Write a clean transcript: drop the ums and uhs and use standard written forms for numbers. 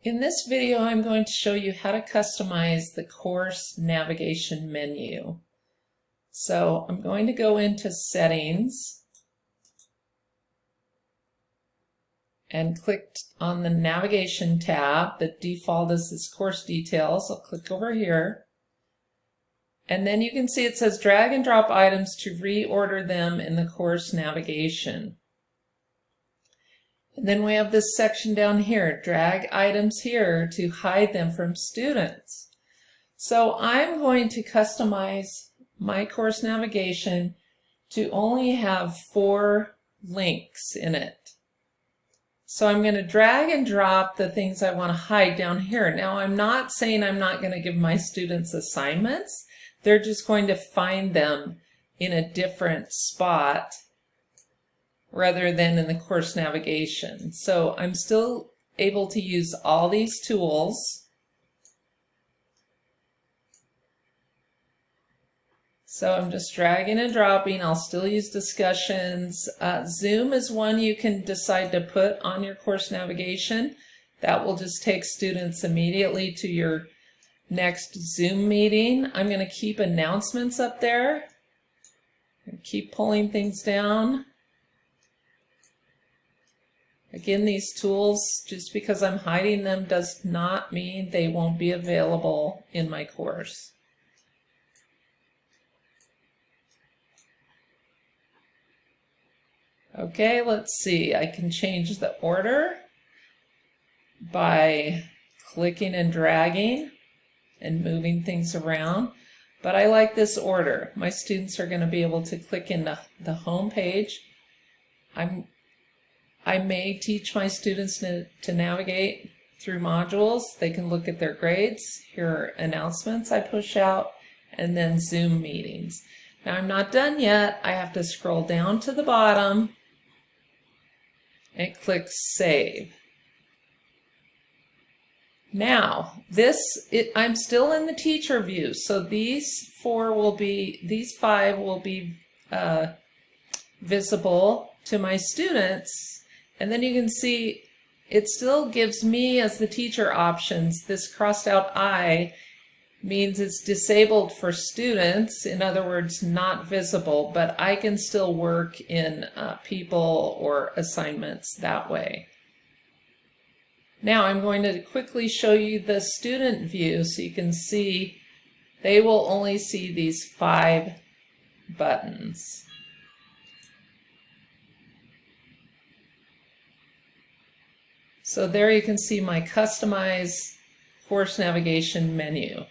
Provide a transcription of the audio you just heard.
In this video, I'm going to show you how to customize the course navigation menu. So I'm going to go into Settings and click on the Navigation tab. The default is this Course Details. I'll click over here. And then you can see it says drag and drop items to reorder them in the course navigation. And then we have this section down here, drag items here to hide them from students. So I'm going to customize my course navigation to only have 4 links in it. So I'm going to drag and drop the things I want to hide down here. Now I'm not saying I'm not going to give my students assignments. They're just going to find them in a different spot rather than in the course navigation. So I'm still able to use all these tools. So I'm just dragging and dropping. I'll still use discussions. Zoom is one you can decide to put on your course navigation. That will just take students immediately to your next Zoom meeting. I'm going to keep announcements up there and keep pulling things down. Again, these tools, just because I'm hiding them does not mean they won't be available in my course. Okay, let's see. I can change the order by clicking and dragging and moving things around. But I like this order. My students are going to be able to click into the home page. I may teach my students to navigate through modules. They can look at their grades, here are announcements I push out, and then Zoom meetings. Now I'm not done yet. I have to scroll down to the bottom and click Save. Now, I'm still in the teacher view, so these 5 will be visible to my students. And then you can see it still gives me as the teacher options. This crossed out I means it's disabled for students, in other words, not visible, but I can still work in people or assignments that way. Now I'm going to quickly show you the student view so you can see they will only see these 5 buttons. So there you can see my customized course navigation menu.